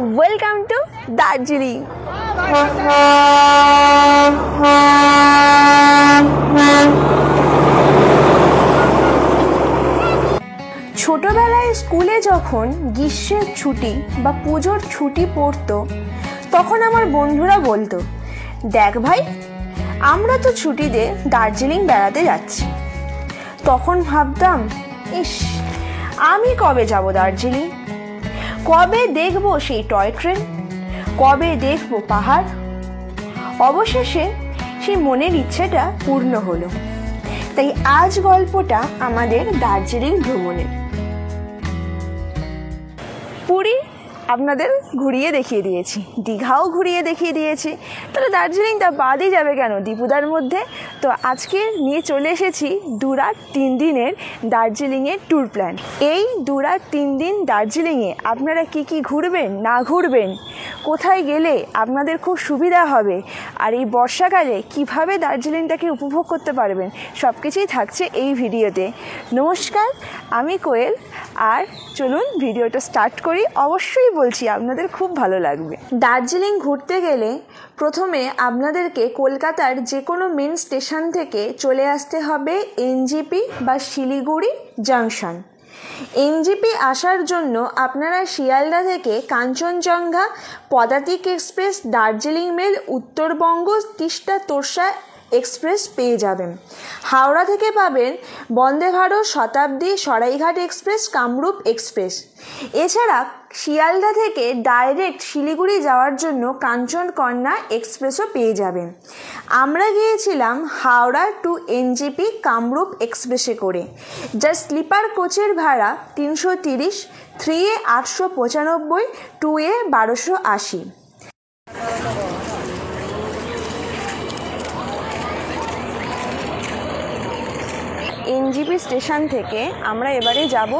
Welcome to Darjeeling. ছোটবেলায় স্কুলে যখন গ্রীষ্মের ছুটি বা পুজোর ছুটি পড়তো তখন আমার বন্ধুরা বলতো, দেখ ভাই, আমরা তো ছুটিতে দার্জিলিং বেড়াতে যাচ্ছি। তখন ভাবতাম, ইস, আমি কবে যাব দার্জিলিং? কবে দেখব সেই টয় ট্রেন? কবে দেখব পাহাড়? অবশেষে সেই মনের ইচ্ছেটা পূর্ণ হলো। তাই আজ গল্পটা আমাদের দার্জিলিং ভ্রমণের। পুরী আপনাদের ঘুরিয়ে দেখিয়ে দিয়েছি, দীঘাও ঘুরিয়ে দেখিয়ে দিয়েছি, তাহলে দার্জিলিংটা বাদই যাবে কেন দীপুদার মধ্যে? তো আজকে নিয়ে চলে এসেছি 2 রাত 3 দিনের দার্জিলিংয়ের ট্যুর প্ল্যান। এই 2 রাত 3 দিন দার্জিলিংয়ে আপনারা কি ঘুরবেন, না ঘুরবেন, কোথায় গেলে আপনাদের খুব সুবিধা হবে, আর এই বর্ষাকালে কিভাবে দার্জিলিংটাকে উপভোগ করতে পারবেন, সব কিছুই থাকছে এই ভিডিওতে। নমস্কার, আমি কোয়েল, আর চলুন ভিডিওটা স্টার্ট করি। অবশ্যই বলছি আপনাদের খুব ভালো লাগবে। দার্জিলিং ঘুরতে গেলে প্রথমে আপনাদেরকে কলকাতার যে কোনো মেন স্টেশন থেকে চলে আসতে হবে এনজেপি বা শিলিগুড়ি জাংশন। এনজেপি আসার জন্য আপনারা শিয়ালদা থেকে Kanchenjunga, Padatik express, Darjeeling mail, Uttarbanga, Teesta Torsa express পেয়ে যাবেন। হাওড়া থেকে পাবেন বন্দে ভারত, শতাব্দী, সরাইঘাট এক্সপ্রেস, কামরূপ এক্সপ্রেস। এছাড়া শিয়ালদা থেকে ডাইরেক্ট শিলিগুড়ি যাওয়ার জন্য কাঞ্চনকন্যা এক্সপ্রেসও পেয়ে যাবেন। আমরা গিয়েছিলাম হাওড়া টু এনজেপি কামরূপ এক্সপ্রেসে করে, যার স্লিপার কোচের ভাড়া 330, 3A 895, 2A 1280। এনজেপি স্টেশন থেকে আমরা এবারে যাব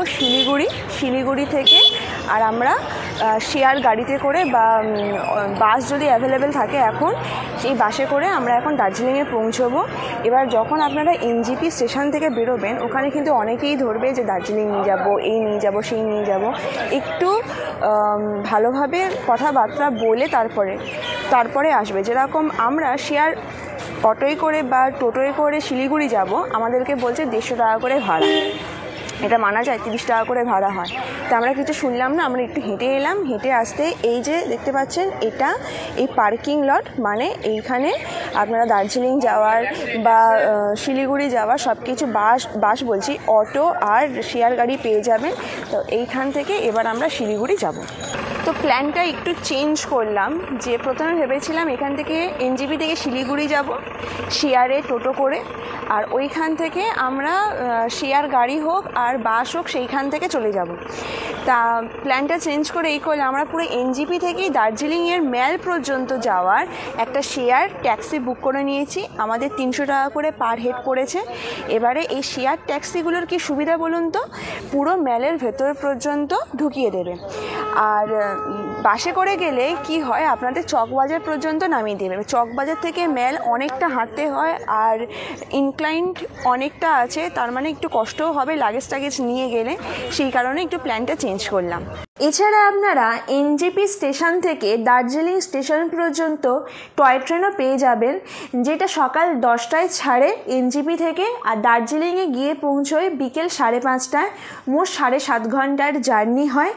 শিলিগুড়ি থেকে, আর আমরা শেয়ার গাড়িতে করে বা বাস যদি অ্যাভেলেবেল থাকে এখন, সেই বাসে করে আমরা এখন দার্জিলিংয়ে পৌঁছবো। এবার যখন আপনারা এনজেপি স্টেশন থেকে বেরোবেন, ওখানে কিন্তু অনেকেই ধরবে যে দার্জিলিং নিয়ে যাব, এই নিয়ে যাব, সেই নিয়ে যাব। একটু ভালোভাবে কথাবার্তা বলে তারপরে আসবে। যেরকম আমরা শেয়ার অটোয় করে বা টোটোয় করে শিলিগুড়ি যাব, আমাদেরকে বলছে 150 টাকা করে ভাড়া। এটা মানা যায়, 30 টাকা করে ভাড়া হয়। তো আমরা কিছু শুনলাম না, আমরা একটু হেঁটে এলাম। হেঁটে আসতে এই যে দেখতে পাচ্ছেন, এই পার্কিং লট, মানে এইখানে আপনারা দার্জিলিং যাওয়ার বা শিলিগুড়ি যাওয়ার সব কিছু বাস বলছি, অটো আর শেয়ার গাড়ি পেয়ে যাবেন। তো এইখান থেকে এবার আমরা শিলিগুড়ি যাব। তো প্ল্যানটা একটু চেঞ্জ করলাম, যে প্রথমে ভেবেছিলাম এখান থেকে এনজেপি থেকে শিলিগুড়ি যাব শেয়ারে টোটো করে, আর ওইখান থেকে আমরা শেয়ার গাড়ি হোক আর বাস হোক সেইখান থেকে চলে যাব। তা প্ল্যানটা চেঞ্জ করে এই করলে আমরা পুরো এনজেপি থেকেই দার্জিলিংয়ের মেল পর্যন্ত যাওয়ার একটা শেয়ার ট্যাক্সি বুক করে নিয়েছি। আমাদের 300 টাকা করে পার হেড পড়েছে। এবারে এই শেয়ার ট্যাক্সিগুলোর কি সুবিধা বলুন তো, পুরো মেলের ভেতর পর্যন্ত ঢুকিয়ে দেবে। আর বাসে করে গেলে কি হয়, আপনাদের চকবাজার পর্যন্ত নামিয়ে দেবে। চকবাজার থেকে মেল অনেকটা হাঁটতে হয়, আর ইনক্লাইন্ড অনেকটা আছে, তার মানে একটু কষ্টও হবে লাগেজ নিয়ে গেলে। সেই কারণে একটু প্ল্যানটা চেঞ্জ করলাম। এছাড়া আপনারা এনজেপি স্টেশন থেকে দার্জিলিং স্টেশন পর্যন্ত টয় ট্রেনও পেয়ে যাবেন, যেটা সকাল 10টায় ছাড়ে এনজেপি থেকে, আর দার্জিলিংয়ে গিয়ে পৌঁছয় বিকেল 5:30টায়। মোট 7.5 ঘন্টার জার্নি হয়,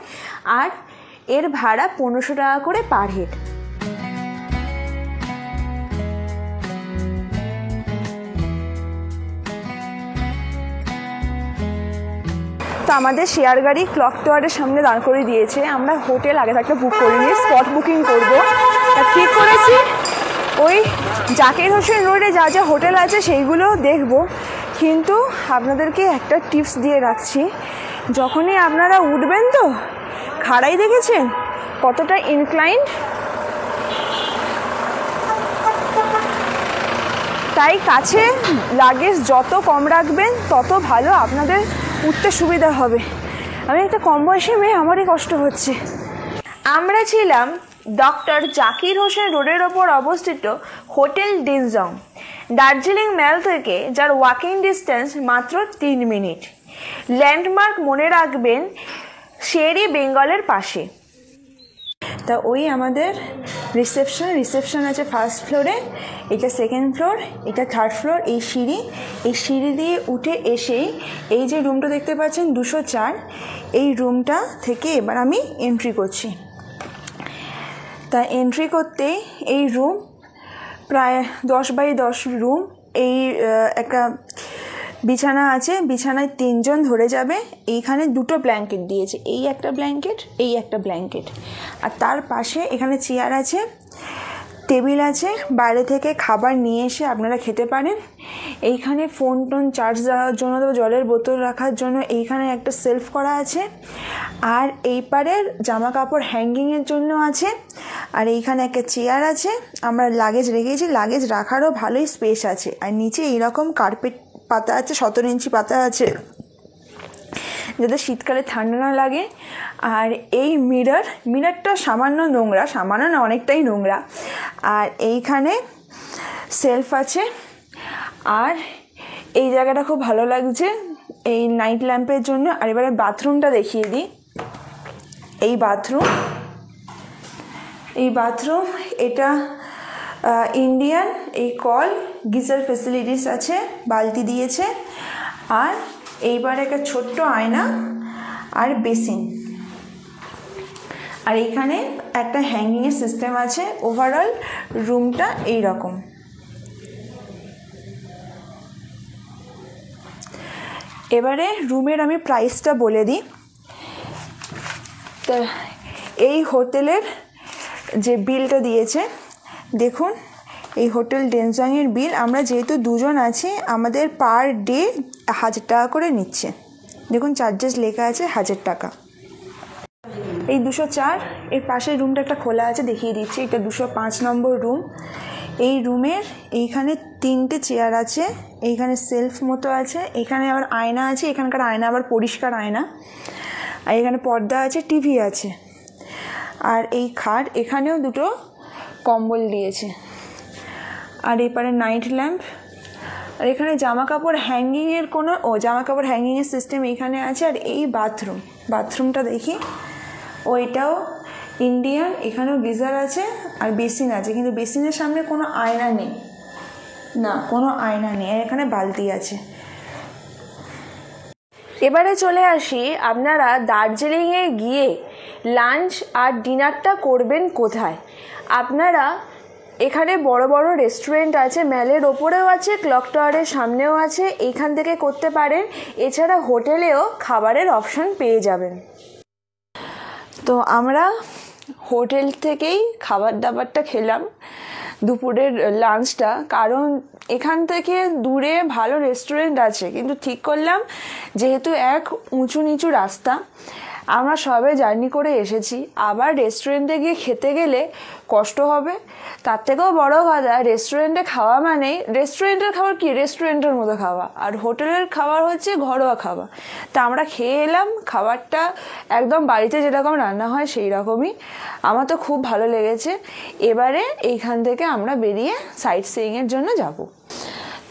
আর এর ভাড়া 1500 টাকা করে পার হেড। তো আমাদের শেয়ার গাড়ি ক্লক টাওয়ারের সামনে দাঁড় করে দিয়েছে। আমরা হোটেল আগে থাকতে বুক করিনি, স্পট বুকিং করব। তা ঠিক করেছি ওই জাকির হোসেন রোডে যা যা হোটেল আছে সেইগুলো দেখব। কিন্তু আপনাদেরকে একটা টিপস দিয়ে রাখছি, যখনই আপনারা উঠবেন, তো খাড়াই দেখেছেন কতটা ইনক্লাইন্ড, তাই কাছে লাগেজ যত কম রাখবেন তত ভালো, আপনাদের উঠতে সুবিধা হবে। আমি একটা কম বয়সী মেয়ে, আমারই কষ্ট হচ্ছে। আমরা ছিলাম ডক্টর জাকির হোসেন রোডের ওপর অবস্থিত হোটেল ডিনজং, দার্জিলিং মেল থেকে, যার ওয়াকিং ডিস্টেন্স মাত্র 3 মিনিট। ল্যান্ডমার্ক মনে রাখবেন, শের-ই-বেঙ্গলের পাশে। তা ওই আমাদের রিসেপশন আছে ফার্স্ট ফ্লোরে, এটা সেকেন্ড ফ্লোর, এটা থার্ড ফ্লোর। এই সিঁড়ি দিয়ে উঠে এসেই এই যে রুমটা দেখতে পাচ্ছেন 204, এই রুমটা থেকে এবার আমি এন্ট্রি করছি। তা এন্ট্রি করতেই এই রুম প্রায় 10x10 রুম। এই একটা বিছানা আছে, বিছানায় 3 জন ধরে যাবে। এইখানে 2টো ব্ল্যাঙ্কেট দিয়েছে, এই একটা ব্ল্যাঙ্কেট, এই একটা ব্ল্যাঙ্কেট। আর তার পাশে এখানে চেয়ার আছে, টেবিল আছে, বাইরে থেকে খাবার নিয়ে এসে আপনারা খেতে পারেন। এইখানে ফোন চার্জ দেওয়ার জন্য, জলের বোতল রাখার জন্য এইখানে একটা সেলফ করা আছে। আর এই পারের জামা কাপড় হ্যাঙ্গিংয়ের জন্য আছে। আর এইখানে একটা চেয়ার আছে, আমরা লাগেজ রেখেছি, লাগেজ রাখারও ভালোই স্পেস আছে। আর নিচে এইরকম কার্পেট পাতা আছে, 17 ইঞ্চি পাতা আছে, যাতে শীতকালে ঠান্ডা না লাগে। আর এই মিররটা সামান্য নোংরা, সামান্য না অনেকটাই নোংরা। আর এইখানে সেলফ আছে। আর এই জায়গাটা খুব ভালো লাগছে এই নাইট ল্যাম্পের জন্য। আর এবারে বাথরুমটা দেখিয়ে দিই। এই বাথরুম এটা ইন্ডিয়ান। এই কল, গিজার ফেসিলিটিস আছে, বালতি দিয়েছে। আর এইবার একটা ছোট্ট আয়না আর বেসিন। আর এইখানে একটা হ্যাঙ্গিংয়ের সিস্টেম আছে। ওভারঅল রুমটা এই রকম। এবারে রুমের আমি প্রাইসটা বলে দিই। তা এই হোটেলের যে বিলটা দিয়েছে দেখুন, এই হোটেল ডেনজাংয়ের বিল। আমরা যেহেতু 2 জন আছি, আমাদের পার ডে 1000 টাকা করে নিচ্ছে। দেখুন চার্জেস লেখা আছে 1000 টাকা। এই 204, এর পাশের রুমটা একটা খোলা আছে, দেখিয়ে দিচ্ছি। এটা 205 নম্বর রুম। এই রুমের এইখানে 3টে চেয়ার আছে, এইখানে সেলফ মতো আছে, এখানে আবার আয়না আছে, এখানকার আয়না আবার পরিষ্কার আয়না। আর এখানে পর্দা আছে, টিভি আছে। আর এই খাট, এখানেও 2টো কম্বল দিয়েছে। আর এপারে নাইট ল্যাম্প। আর এখানে জামা কাপড় হ্যাঙ্গিংয়ের সিস্টেম এইখানে আছে। আর এই বাথরুমটা দেখি, ওইটাও ইন্ডিয়ান। এখানেও গিজার আছে আর বেসিন আছে, কিন্তু বেসিনের সামনে কোনো আয়না নেই, আর এখানে বালতি আছে। এবারে চলে আসি, আপনারা দার্জিলিংয়ে গিয়ে লাঞ্চ আর ডিনারটা করবেন কোথায়। আপনারা এখানে বড় বড় রেস্টুরেন্ট আছে, ম্যালের ওপরেও আছে, ক্লক টাওয়ারের সামনেও আছে, এইখান থেকে করতে পারেন। এছাড়া হোটেলেও খাবারের অপশন পেয়ে যাবেন। তো আমরা হোটেল থেকেই খাবার দাবারটা খেলাম, দুপুরের লাঞ্চটা। কারণ এখান থেকে দূরে ভালো রেস্টুরেন্ট আছে, কিন্তু ঠিক করলাম যেহেতু এক উঁচু নিচু রাস্তা, আমরা সবে জার্নি করে এসেছি, আবার রেস্টুরেন্টে গিয়ে খেতে গেলে কষ্ট হবে। তার থেকেও বড় কথা, রেস্টুরেন্টে খাওয়া মানে রেস্টুরেন্টের খাবার কি, রেস্টুরেন্টের মতো খাওয়া, আর হোটেলের খাবার হচ্ছে ঘরোয়া খাবার। তা আমরা খেয়ে এলাম, খাবারটা একদম বাড়িতে যেরকম রান্না হয় সেই রকমই। আমার তো খুব ভালো লেগেছে। এবারে এইখান থেকে আমরা বেরিয়ে সাইট সিইংয়ের জন্য যাব।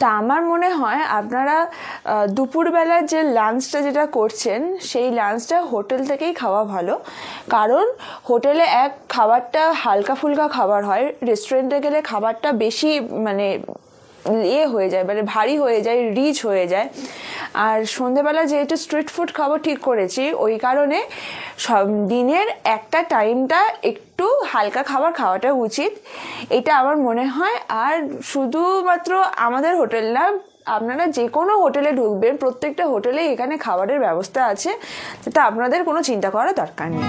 তা আমার মনে হয় আপনারা দুপুরবেলার যে লাঞ্চটা যেটা করছেন, সেই লাঞ্চটা হোটেল থেকেই খাওয়া ভালো। কারণ হোটেলে খাবারটা হালকা ফুলকা খাবার হয়, রেস্টুরেন্টে গেলে খাবারটা বেশি হয়ে যায়, ভারী হয়ে যায়, রিচ হয়ে যায়। আর সন্ধেবেলা যেহেতু স্ট্রিট ফুড খাবো ঠিক করেছি, ওই কারণে সব দিনের একটা টাইমটা একটু হালকা খাবার খাওয়াটা উচিত, এটা আমার মনে হয়। আর শুধুমাত্র আমাদের হোটেল না, আপনারা যে কোনো হোটেলে ঢুকবেন, প্রত্যেকটা হোটেলে এখানে খাবারের ব্যবস্থা আছে, যাতে আপনাদের কোনো চিন্তা করার দরকার নেই।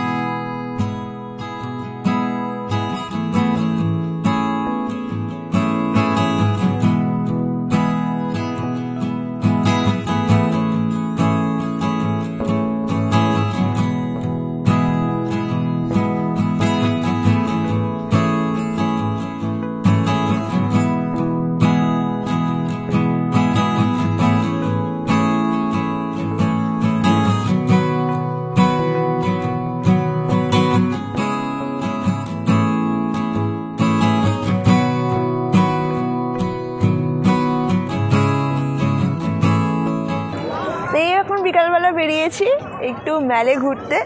বিকালবেলা বেরিয়েছি একটু ম্যালে ঘুরতে।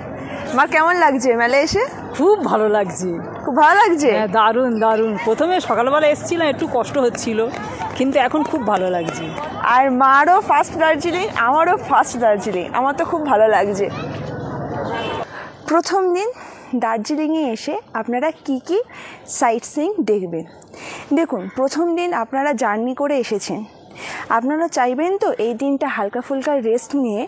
আমার কেমন লাগছে মেলায় এসে? খুব ভালো লাগছে। খুব ভালো লাগছে? হ্যাঁ, দারুণ দারুণ। প্রথমে সকালবেলা এসেছিলাম, একটু কষ্ট হচ্ছিল, কিন্তু এখন খুব ভালো লাগছে। আর মারও ফার্স্ট দার্জিলিং, আমারও ফার্স্ট দার্জিলিং, আমার তো খুব ভালো লাগছে। প্রথম দিন দার্জিলিংয়ে এসে আপনারা কি কি সাইট সিইং দেখবেন? দেখুন, প্রথম দিন আপনারা জার্নি করে এসেছেন, আপনারা চাইবেন তো এই দিনটা হালকা ফুলকা রেস্ট নিয়ে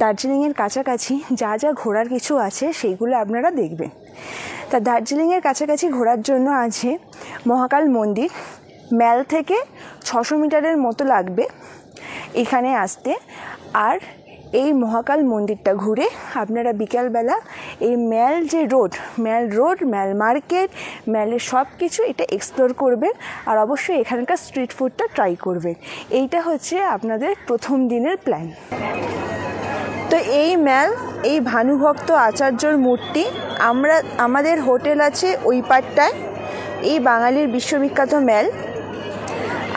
দার্জিলিংয়ের কাছাকাছি যা যা ঘোরার কিছু আছে সেইগুলো আপনারা দেখবেন। তা দার্জিলিংয়ের কাছাকাছি ঘোরার জন্য আছে মহাকাল মন্দির। ম্যাল থেকে 600 মিটারের মতো লাগবে এখানে আসতে। আর এই মহাকাল মন্দিরটা ঘুরে আপনারা বিকালবেলা এই ম্যাল যে রোড, ম্যাল মার্কেট, ম্যালের সব কিছু এটা এক্সপ্লোর করবেন। আর অবশ্যই এখানকার স্ট্রিট ফুডটা ট্রাই করবেন। এইটা হচ্ছে আপনাদের প্রথম দিনের প্ল্যান। তো এই ম্যাল, এই ভানুভক্ত আচার্যর মূর্তি, আমাদের হোটেল আছে ওই পাটটায়, এই বাঙালির বিশ্ববিখ্যাত ম্যাল।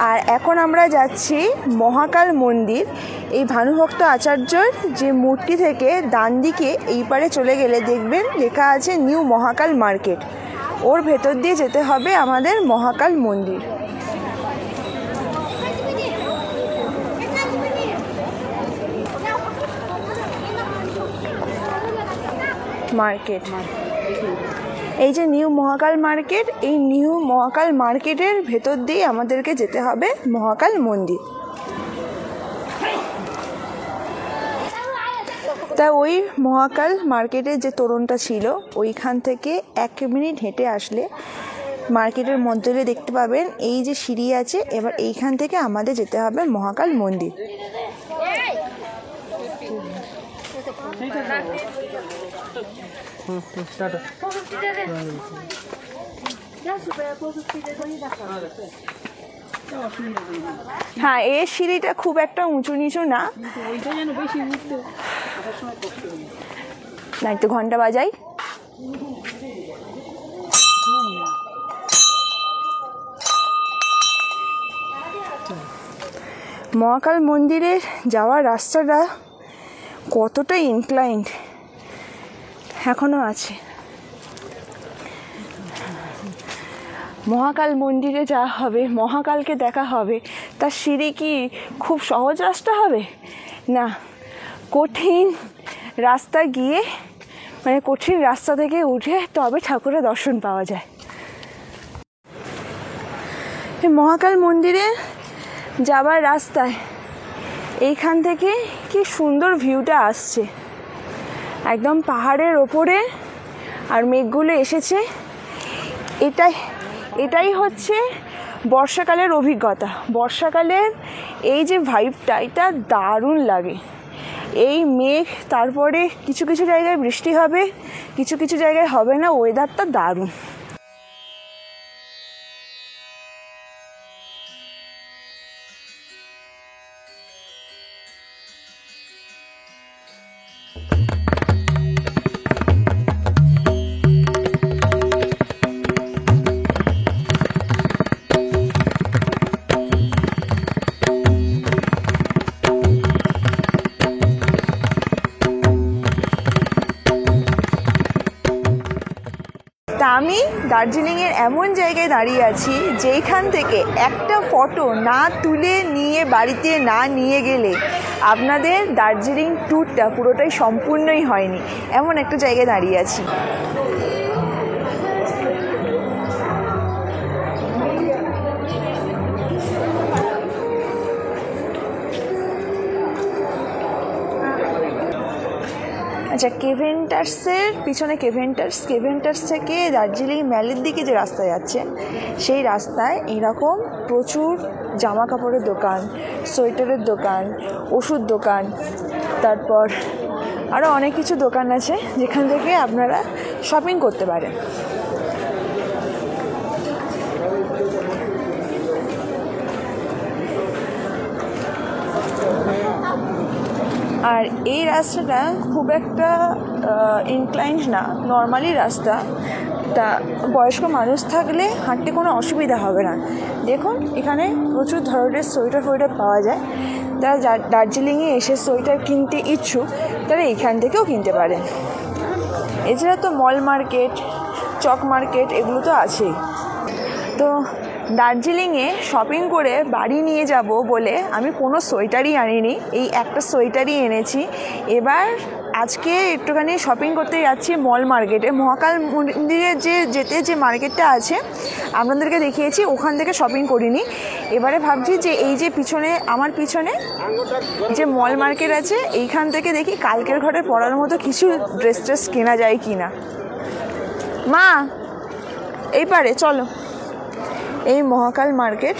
আর এখন আমরা যাচ্ছি মহাকাল মন্দির। এই ভানুভক্ত আচার্যর যে মূর্তি থেকে ডান দিকে এই পারে চলে গেলে দেখবেন লেখা আছে নিউ মহাকাল মার্কেট। ওর ভেতর দিয়ে যেতে হবে আমাদের মহাকাল মন্দির। মার্কেট, এই যে নিউ মহাকাল মার্কেট, এই নিউ মহাকাল মার্কেটের ভেতর দিয়ে আমাদেরকে যেতে হবে মহাকাল মন্দির। তা ওই মহাকাল মার্কেটের যে তোরণটা ছিল ওইখান থেকে 1 মিনিট হেঁটে আসলে মার্কেটের মধ্যে দেখতে পাবেন এই যে সিঁড়ি আছে। এবার এইখান থেকে আমাদের যেতে হবে মহাকাল মন্দির। হ্যাঁ, এই সিঁড়িটা খুব একটা উঁচু নিচু না, একটু ঘন্টা বাজাই। মহাকাল মন্দিরে যাওয়ার রাস্তাটা কতটা ইনক্লাইন্ড এখনো আছে। মহাকাল মন্দিরে যাওয়া হবে, মহাকালকে দেখা হবে, তার সিঁড়ি কি খুব সহজ রাস্তা হবে? না, কঠিন রাস্তা গিয়ে মানে কঠিন রাস্তা থেকে উঠে তবে ঠাকুরের দর্শন পাওয়া যায়। মহাকাল মন্দিরে যাবার রাস্তায় এইখান থেকে কি সুন্দর ভিউটা আসছে, একদম পাহাড়ের ওপরে, আর মেঘগুলো এসেছে। এটাই হচ্ছে বর্ষাকালের অভিজ্ঞতা। বর্ষাকালের এই যে ভাইবটা, এটা দারুণ লাগে। এই মেঘ, তারপরে কিছু কিছু জায়গায় বৃষ্টি হবে, কিছু কিছু জায়গায় হবে না, ওয়েদারটা দারুণ। তা আমি দার্জিলিংয়ের এমন জায়গায় দাঁড়িয়ে আছি যেইখান থেকে একটা ফটো না তুলে নিয়ে বাড়িতে না নিয়ে গেলে আপনাদের দার্জিলিং ট্যুরটা পুরোটাই সম্পূর্ণই হয়নি, এমন একটা জায়গায় দাঁড়িয়ে আছি। আচ্ছা, কেভেন্টার্সের পিছনে কেভেন্টার্স থেকে দার্জিলিং ম্যালের দিকে যে রাস্তা যাচ্ছে সেই রাস্তায় এরকম প্রচুর জামা কাপড়ের দোকান, সোয়েটারের দোকান, ওষুধ দোকান, তারপর আরও অনেক কিছু দোকান আছে যেখান থেকে আপনারা শপিং করতে পারেন। আর এই রাস্তাটা খুব একটা ইনক্লাইন্ড না, নর্মালি রাস্তা। তা বয়স্ক মানুষ থাকলে হাঁটতে কোনো অসুবিধা হবে না। দেখুন, এখানে প্রচুর ধরনের সোয়েটার পাওয়া যায়। তারা দার্জিলিংয়ে এসে সোয়েটার কিনতে ইচ্ছুক তারা এইখান থেকেও কিনতে পারেন। এছাড়া তো মল মার্কেট, চক মার্কেট এগুলো তো আছেই। তো দার্জিলিংয়ে শপিং করে বাড়ি নিয়ে যাব বলে আমি কোনো সোয়েটারই আনিনি, এই একটা সোয়েটারই এনেছি। এবার আজকে একটুখানি শপিং করতে যাচ্ছি মল মার্কেটে। মহাকাল মন্দিরে যে মার্কেটটা আছে আপনাদেরকে দেখিয়েছি, ওখান থেকে শপিং করিনি। এবারে ভাবছি যে এই যে আমার পিছনে যে মল মার্কেট আছে এইখান থেকে দেখি কালকের ঘরে পরার মতো কিছু ড্রেস কেনা যায় কি না। মা এই পারে চলো, এই মহাকাল মার্কেট।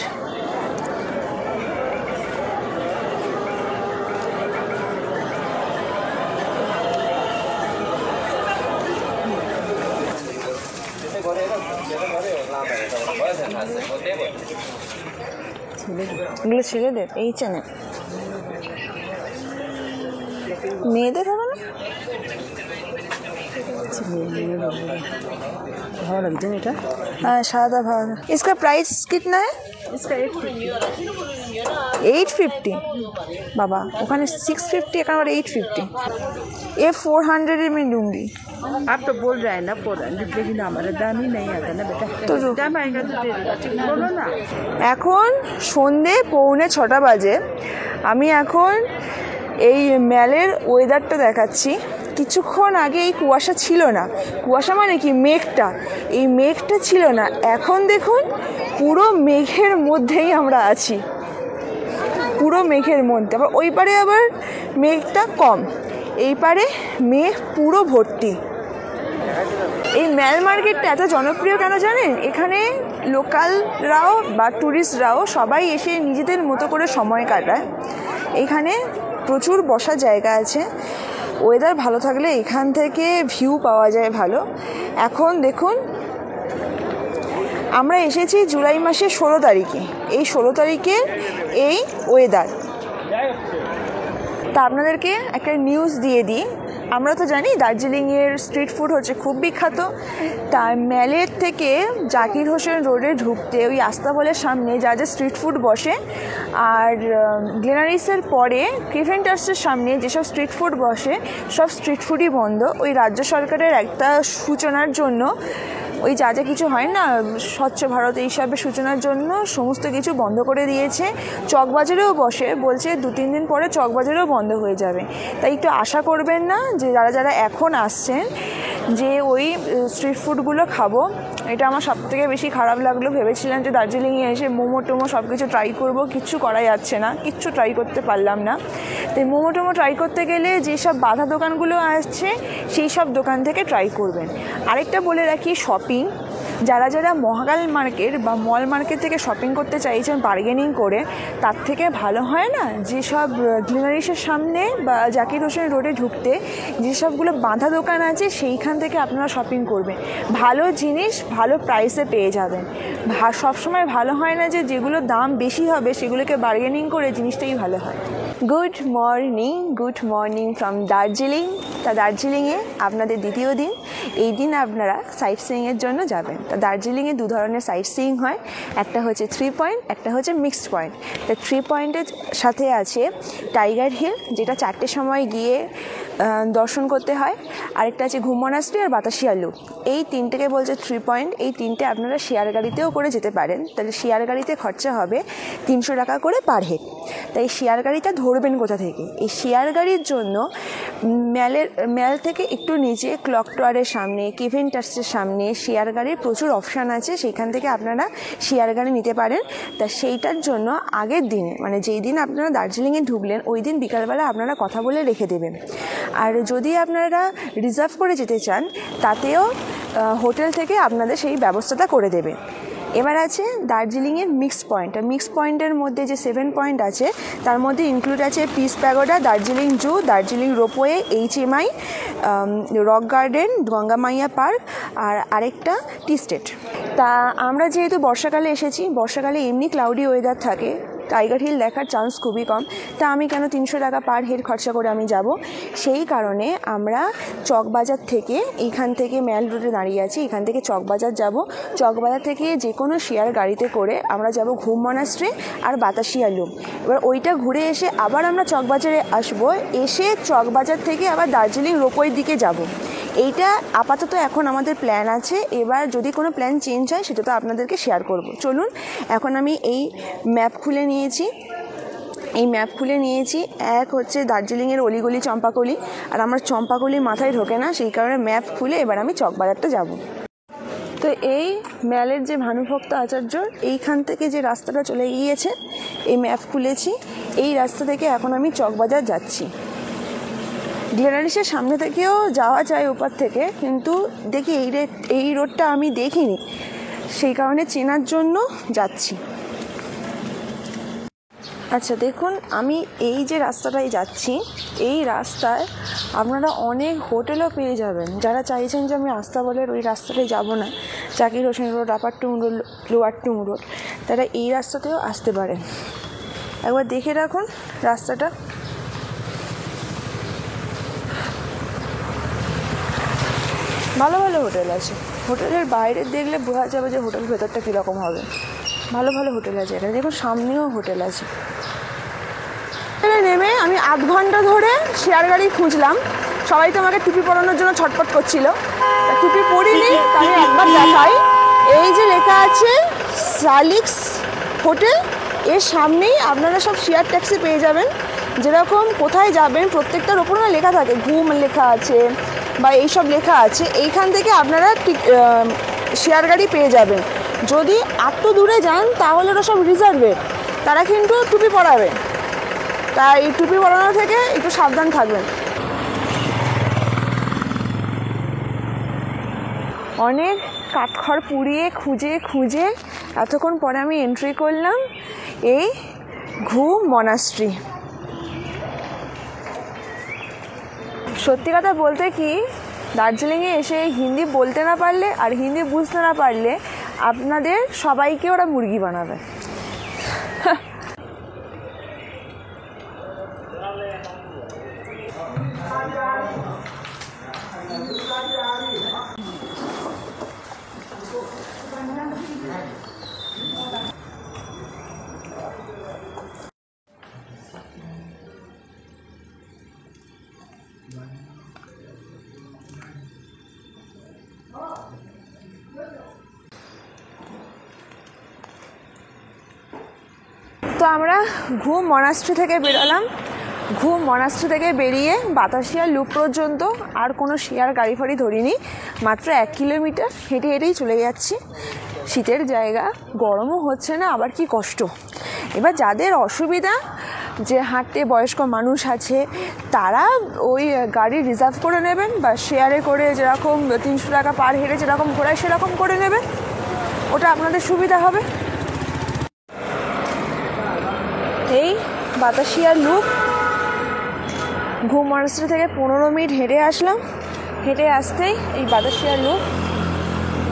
এগুলো ছেলেদের, এই চ্যানেল মেয়েদের হবে না? ভালো লাগছে এটা। हाँ सादा भाव है। इसका प्राइस कितना है? इसका 850 बाबा, ওখানে 650 এখানে 850। ये 400 में लूँगी। आप तो बोल रहे हैं ना 400, लेकिन हमारा दाम ही नहीं आता ना बेटा। तो दाम आएगा तो दे देगा, ठीक बोलो ना। এখন সন্ধে 6:45 বাজে। আমি এখন এই ম্যালের ওয়েদারটা দেখাচ্ছি। কিছুক্ষণ আগে এই কুয়াশা ছিল না, কুয়াশা মানে কি মেঘটা, এই মেঘটা ছিল না। এখন দেখুন পুরো মেঘের মধ্যেই আমরা আছি, পুরো মেঘের মধ্যে। আবার ওই পারে আবার মেঘটা কম, এই পারে মেঘ পুরো ভর্তি। এই ম্যাল মার্কেটটা এত জনপ্রিয় কেন জানেন? এখানে লোকালরাও বা ট্যুরিস্টরাও সবাই এসে নিজেদের মতো করে সময় কাটায়। এখানে প্রচুর বসার জায়গা আছে, ওয়েদার ভালো থাকলে এখান থেকে ভিউ পাওয়া যায় ভালো। এখন দেখুন আমরা এসেছি জুলাই মাসের 16 তারিখে, এই 16 তারিখের এই ওয়েদার। তা আপনাদেরকে একটা নিউজ দিয়ে দিই। আমরা তো জানি দার্জিলিংয়ের স্ট্রিট ফুড হচ্ছে খুব বিখ্যাত। তার ম্যালের থেকে জাকির হোসেন রোডে ঢুকতে ওই আস্তাবলের সামনে যা স্ট্রিট ফুড বসে, আর গ্লেনারিসের পরে ক্রিভেন্টার্সের সামনে যেসব স্ট্রিট ফুড বসে সব স্ট্রিট ফুডই বন্ধ। ওই রাজ্য সরকারের একটা সূচনার জন্য, ওই যা কিছু হয় না স্বচ্ছ ভারত এইসবের সূচনার জন্য সমস্ত কিছু বন্ধ করে দিয়েছে। চকবাজারেও বসে, বলছে 2-3 দিন পরে চকবাজারেও বন্ধ হয়ে যাবে। তাই একটু আশা করবেন না যে যারা এখন আসছেন যে ওই স্ট্রিট ফুডগুলো খাবো। এটা আমার সবথেকে বেশি খারাপ লাগলো। ভেবেছিলাম যে দার্জিলিংয়ে এসে মোমো টোমো সব কিছু ট্রাই করবো, কিচ্ছু করা যাচ্ছে না, কিচ্ছু ট্রাই করতে পারলাম না। তাই মোমো টোমো ট্রাই করতে গেলে যেসব বাধা দোকানগুলো আসছে সেই সব দোকান থেকে ট্রাই করবেন। আরেকটা বলে রাখি, শপিং যারা মহাকাল মার্কেট বা মল মার্কেট থেকে শপিং করতে চাইছেন বার্গেনিং করে, তার থেকে ভালো হয় না যেসব গ্লিনারিসের সামনে বা জাকির হোসেন রোডে ঢুকতে যেসবগুলো বাঁধা দোকান আছে সেইখান থেকে আপনারা শপিং করবেন। ভালো জিনিস ভালো প্রাইসে পেয়ে যাবেন। সবসময় ভালো হয় না যে যেগুলোর দাম বেশি হবে সেগুলোকে বার্গেনিং করে জিনিসটাই ভালো হয়। Good morning from Darjeeling. তা দার্জিলিংয়ে আপনাদের দ্বিতীয় দিন। এই দিন আপনারা সাইট সিইংয়ের জন্য যাবেন। তা দার্জিলিংয়ে 2 ধরনের সাইট সিইং হয়, একটা হচ্ছে 3 পয়েন্ট, একটা হচ্ছে মিক্সড পয়েন্ট। তা 3 পয়েন্টের সাথে আছে টাইগার হিল, যেটা 4টের সময় গিয়ে দর্শন করতে হয়। আরেকটা আছে ঘুম মনাস্ট্রি আর বাতাসিয়া লুপ। এই 3টেকে বলছে 3 পয়েন্ট। এই 3টে আপনারা শেয়ার গাড়িতেও করে যেতে পারেন। তাহলে শেয়ার গাড়িতে খরচা হবে 300 টাকা করে পার হেড। তাই শেয়ার গাড়িটা ধরবেন কোথা থেকে? এই শেয়ার গাড়ির জন্য ম্যাল থেকে একটু নিচে ক্লক টাওয়ারের সামনে, ক্রিভেন্টার্সের সামনে শেয়ার গাড়ির প্রচুর অপশান আছে, সেখান থেকে আপনারা শেয়ার গাড়ি নিতে পারেন। তা সেইটার জন্য আগের দিনে, মানে যেই দিন আপনারা দার্জিলিংয়ে ঢুকলেন ওই দিন বিকালবেলা আপনারা কথা বলে রেখে দেবেন। আর যদি আপনারা রিজার্ভ করে যেতে চান তাতেও হোটেল থেকে আপনাদের সেই ব্যবস্থাটা করে দেবে। এবার আছে দার্জিলিংয়ের মিক্সড পয়েন্ট। আর মিক্সড পয়েন্টের মধ্যে যে 7 পয়েন্ট আছে তার মধ্যে ইনক্লুড আছে peace pagoda, Darjeeling zoo, Darjeeling ropeway, HMI, rock garden, Ganga Maiya park আর আরেকটা টি স্টেট। তা আমরা যেহেতু বর্ষাকালে এসেছি, বর্ষাকালে এমনি ক্লাউডি ওয়েদার থাকে, টাইগার হিল দেখার চান্স খুবই কম। তা আমি কেন 300 টাকা পার হেড খরচা করে আমি যাব? সেই কারণে আমরা চকবাজার থেকে, এইখান থেকে ম্যাল রোডে দাঁড়িয়ে আছি, এখান থেকে চকবাজার যাব। চকবাজার থেকে যে কোনো শেয়ার গাড়িতে করে আমরা যাব ঘুম মনাস্ট্রি আর বাতাসিয়া লুপ। এবার ওইটা ঘুরে এসে আবার আমরা চকবাজারে আসবো, এসে চকবাজার থেকে আবার দার্জিলিং রোপওয়ের দিকে যাব। এইটা আপাতত এখন আমাদের প্ল্যান আছে। এবার যদি কোনো প্ল্যান চেঞ্জ হয় সেটা তো আপনাদেরকে শেয়ার করব। চলুন, এখন আমি এই ম্যাপ খুলে নিয়েছি। এক হচ্ছে দার্জিলিংয়ের অলিগলি চম্পাকলি, আর আমার চম্পাকলির মাথায় ঢোকে না, সেই কারণে ম্যাপ খুলে এবার আমি চকবাজারটা যাব। তো এই ম্যালের যে ভানুভক্ত আচার্য, এইখান থেকে যে রাস্তাটা চলে গিয়েছে, এই ম্যাপ খুলেছি, এই রাস্তা থেকে এখন আমি চকবাজার যাচ্ছি। গ্লেনারিসের সামনে থেকেও যাওয়া যায় ওপার থেকে, কিন্তু দেখি এই রোডটা আমি দেখিনি, সেই কারণে চেনার জন্য যাচ্ছি। আচ্ছা দেখুন, আমি এই যে রাস্তাটায় যাচ্ছি, এই রাস্তায় আপনারা অনেক হোটেলও পেয়ে যাবেন। যারা চাইছেন যে আমি আস্তাবলের ওই রাস্তাটায় যাব না, জাকির হোসেন রোড, আপার টুং রোড, লোয়ার টুং রোড, তারা এই রাস্তাতেও আসতে পারেন। একবার দেখে রাখুন রাস্তাটা। ভালো ভালো হোটেল আছে, হোটেলের বাইরে দেখলে বোঝা যাবে যে হোটেল ভেতরটা কীরকম হবে। ভালো ভালো হোটেল আছে, এটা দেখুন সামনেও হোটেল আছে। নেমে আমি 8 ঘন্টা ধরে শেয়ার গাড়ি খুঁজলাম। সবাই তো আমাকে টুপি পরানোর জন্য ছটফট করছিল, টুপি পরিনি। আমি একবার দেখাই, এই যে লেখা আছে সালিক্স হোটেল, এর সামনেই আপনারা সব শেয়ার ট্যাক্সি পেয়ে যাবেন। যেরকম কোথায় যাবেন প্রত্যেকটার ওপর না লেখা থাকে, ঘুম লেখা আছে বা এইসব লেখা আছে। এইখান থেকে আপনারা শেয়ার গাড়ি পেয়ে যাবেন। যদি এত দূরে যান তাহলে ওরা সব রিজার্ভের, তারা কিন্তু টুপি পরাবে, তাই এই টুপি পরানো থেকে একটু সাবধান থাকবেন। অনেক কাঠখড় পুড়িয়ে খুঁজে এতক্ষণ পরে আমি এন্ট্রি করলাম এই ঘুম মনাস্ট্রি। সত্যি কথা বলতে কি, দার্জিলিংয়ে এসে হিন্দি বলতে না পারলে আর হিন্দি বুঝতে না পারলে আপনাদের সবাইকে ওরা মুরগি বানাবে। তো আমরা ঘুম মনাস্ট্রি থেকে বেরোলাম। ঘুম মনাস্ট্রি থেকে বেরিয়ে বাতাসিয়া লুপ পর্যন্ত আর কোনো শেয়ার গাড়ি ফাড়ি ধরিনি, মাত্র 1 কিলোমিটার হেঁটে হেঁটেই চলে যাচ্ছি। শীতের জায়গা, গরমও হচ্ছে না, আবার কি কষ্ট। এবার যাদের অসুবিধা, যে হাঁটতে বয়স্ক মানুষ আছে, তারা ওই গাড়ি রিজার্ভ করে নেবেন বা শেয়ারে করে যেরকম 300 টাকা পার হেডে যেরকম ঘোরায় সেরকম করে নেবেন, ওটা আপনাদের সুবিধা হবে। এই বাতাসিয়া লুপ, ঘুম মনাস্ট্রি থেকে 15 মিনিট হেঁটে আসলাম। হেঁটে আসতেই এই বাতাসিয়া লুপ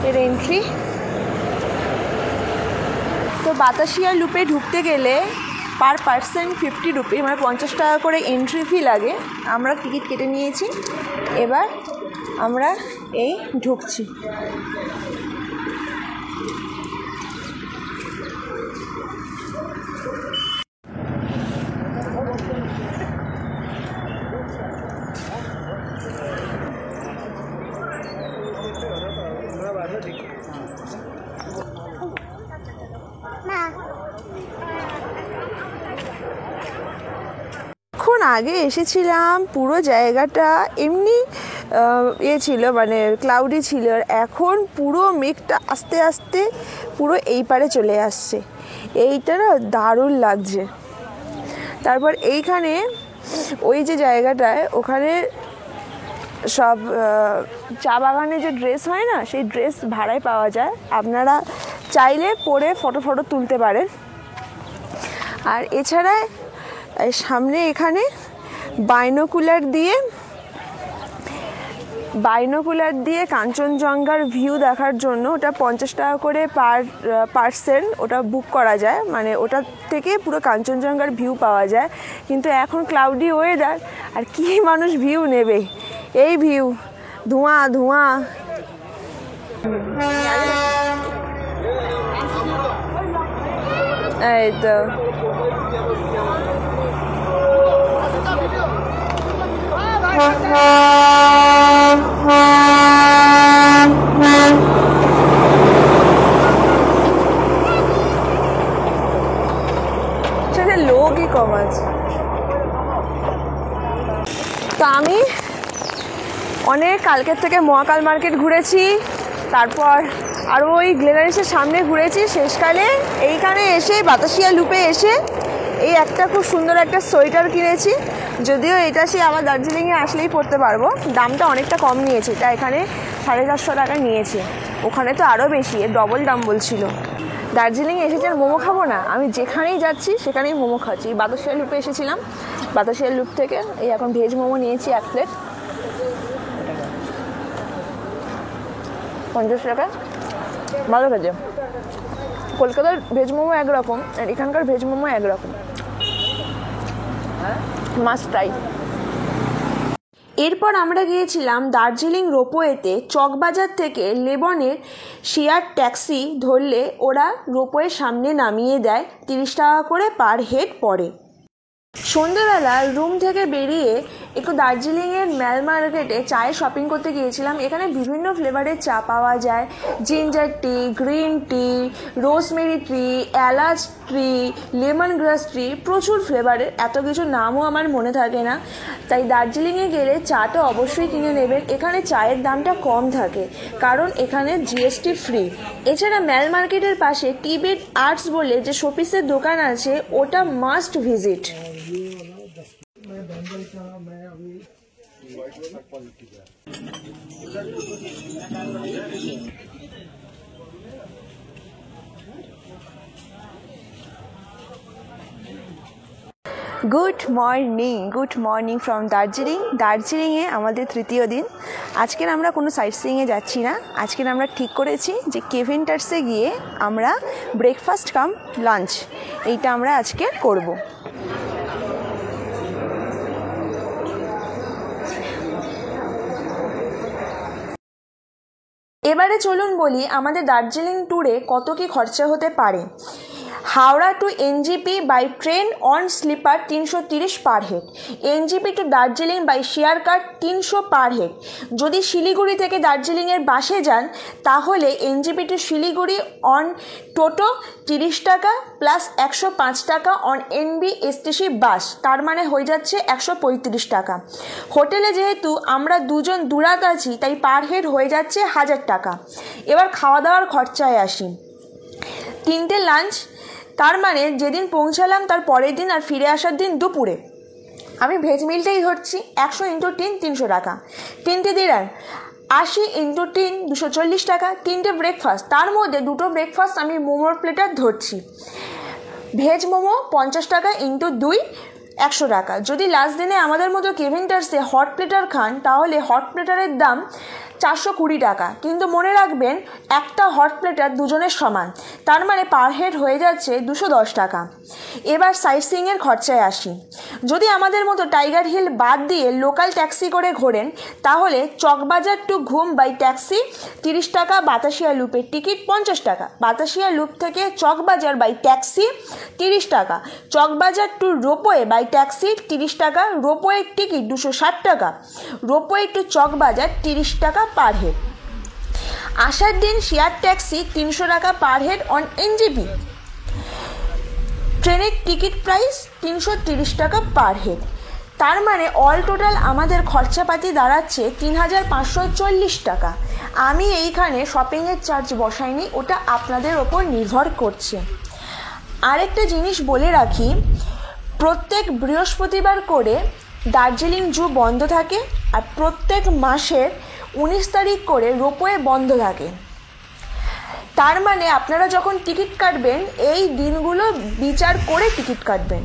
এর এন্ট্রি। তো বাতাসিয়া লুপে ঢুকতে গেলে পার পার্সন 50 রুপি, মানে 50 টাকা করে এন্ট্রি ফি লাগে। আমরা টিকিট কেটে নিয়েছি, এবার আমরা এই ঢুকছি। আগে এসেছিলাম, পুরো জায়গাটা এমনি ছিল, মানে ক্লাউডি ছিল। এখন পুরো মেঘটা আস্তে আস্তে পুরো এই পারে চলে আসছে। এইটা না দারুণ লাগছে। তারপর এইখানে ওই যে জায়গাটায়, ওখানে সব চা বাগানে যে ড্রেস হয় না, সেই ড্রেস ভাড়ায় পাওয়া যায়। আপনারা চাইলে পরে ফটো তুলতে পারেন। আর এছাড়া সামনে এখানে বাইনোকুলার দিয়ে বাইনোকুলার দিয়ে কাঞ্চনজঙ্ঘার ভিউ দেখার জন্য ওটা 50 টাকা করে পার্সেন ওটা বুক করা যায়, মানে ওটা থেকে পুরো কাঞ্চনজঙ্ঘার ভিউ পাওয়া যায়। কিন্তু এখন ক্লাউডি ওয়েদার, আর কি মানুষ ভিউ নেবে, এই ভিউ, ধোঁয়া ধোঁয়া। এই তো সেটা লোকই কম আছে। তো আমি অনেক কালকের থেকে মহাকাল মার্কেট ঘুরেছি, তারপর আর ওই গ্লেনারিসের সামনে ঘুরেছি। শেষকালে এইখানে এসে বাতাসিয়া লুপে এসে এই একটা খুব সুন্দর একটা সোয়েটার কিনেছি, যদিও এটা সে আবার দার্জিলিংয়ে আসলেই পরতে পারবো। দামটা অনেকটা কম নিয়েছে, এটা এখানে 450 টাকা নিয়েছে, ওখানে তো আরও বেশি, এর ডবল দাম বলছিল। দার্জিলিংয়ে এসেছি আর মোমো খাবো না, আমি যেখানেই যাচ্ছি সেখানেই মোমো খাচ্ছি। বাতাসিয়া লুপে এসেছিলাম, বাতাসিয়া লুপ থেকে এই এখন ভেজ মোমো নিয়েছি 1 প্লেট, 50 টাকা। ভালো খেতে। কলকাতার ভেজ মোমো একরকম আর এখানকার ভেজ মোমো একরকম, মাস্ট ট্রাই। এরপর আমরা গিয়েছিলাম দার্জিলিং রোপওয়েতে। চকবাজার থেকে লেবনের শেয়ার ট্যাক্সি ধরলে ওরা রোপওয়ের সামনে নামিয়ে দেয়, 30 টাকা করে পার হেড পড়ে। সন্ধ্যেবেলা রুম থেকে বেরিয়ে একটু দার্জিলিংয়ের ম্যাল মার্কেটে চায়ে শপিং করতে গিয়েছিলাম। এখানে বিভিন্ন ফ্লেভারের চা পাওয়া যায়, ginger tea, green tea, rosemary tea, elach tea, lemon গ্রাস টি, প্রচুর ফ্লেভারের, এত কিছু নামও আমার মনে থাকে না। তাই দার্জিলিংয়ে গেলে চাটা অবশ্যই কিনে নেবেন। এখানে চায়ের দামটা কম থাকে কারণ এখানে জিএসটি ফ্রি। এছাড়া ম্যাল মার্কেটের পাশে টিবেট আর্টস বলে যে শোপিসের দোকান আছে, ওটা must visit. Good morning from দার্জিলিংয়ে আমাদের তৃতীয় দিন। আজকের আমরা কোনো সাইট সিইংয়ে যাচ্ছি না, আজকের আমরা ঠিক করেছি যে কেভিন টার্সে গিয়ে আমরা ব্রেকফাস্ট কাম লাঞ্চ এইটা আমরা আজকে করব। এবারে চলুন বলি আমাদের দার্জিলিং ট্যুরে কত কি খরচা হতে পারে। Howrah to NJP by train on sleeper 330 per head, NJP to Darjeeling by share car 300 per head. যদি শিলিগুড়ি থেকে দার্জিলিংয়ের বাসে যান তাহলে NJP to Siliguri on toto 30 টাকা প্লাস 105 টাকা অন এনবি এসটিসি বাস, তার মানে হয়ে যাচ্ছে 135 টাকা। হোটেলে যেহেতু আমরা দুজন দুরাত আছি তাই পার হেড হয়ে যাচ্ছে 1000 টাকা। এবার খাওয়া দাওয়ার খরচায় আসি। 3টে লাঞ্চ, তার মানে যেদিন পৌঁছালাম তার পরের দিন আর ফিরে আসার দিন দুপুরে। আমি ভেজ মিলটাই ধরছি, 100 × 3 300 টাকা। 3টে ডিনার 80 × 3 240 টাকা। 3টে ব্রেকফাস্ট, তার মধ্যে 2টো ব্রেকফাস্ট আমি মোমোর প্লেটার ধরছি। ভেজ মোমো 50 টাকা × 2 100 টাকা। যদি লাস্ট দিনে আমাদের মতো কেভিন টার্সে হট প্লেটার খান তাহলে হট প্লেটারের দাম 420 টাকা, কিন্তু মনে রাখবেন একটা হট প্লেটার দুজনের সমান, তার মানে পার হেড হয়ে যাচ্ছে 210 টাকা। এবার সাইট সিইংয়ের খরচায় আসি। যদি আমাদের মতো টাইগার হিল বাদ দিয়ে লোকাল ট্যাক্সি করে ঘোরেন তাহলে চকবাজার টু ঘুম বাই ট্যাক্সি 30 টাকা, বাতাসিয়া লুপের টিকিট 50 টাকা, বাতাসিয়া লুপ থেকে চকবাজার বাই ট্যাক্সি 30 টাকা, Chowkbazar to ropeway by taxi 30 টাকা, রোপওয়ের টিকিট 260 টাকা, রোপওয়ে টু চকবাজার 30 টাকা পার হেড। আসার দিন শেয়ার ট্যাক্সি 300 টাকা পার হেড অন এনজিপি। ট্রেনের টিকিট প্রাইস 330 টাকা পার হেড। তার মানে অল টোটাল আমাদের খরচাপাতি দাঁড়াচ্ছে 3540 টাকা। আমি এইখানে শপিংয়ের চার্জ বসাইনি, ওটা আপনাদের ওপর নির্ভর করছে। আরেকটা জিনিস বলে রাখি, প্রত্যেক বৃহস্পতিবার করে দার্জিলিং জু বন্ধ থাকে আর প্রত্যেক মাসের 19 তারিখ করে রোপওয়ে বন্ধ থাকে। তার মানে আপনারা যখন টিকিট কাটবেন এই দিনগুলো বিচার করে টিকিট কাটবেন।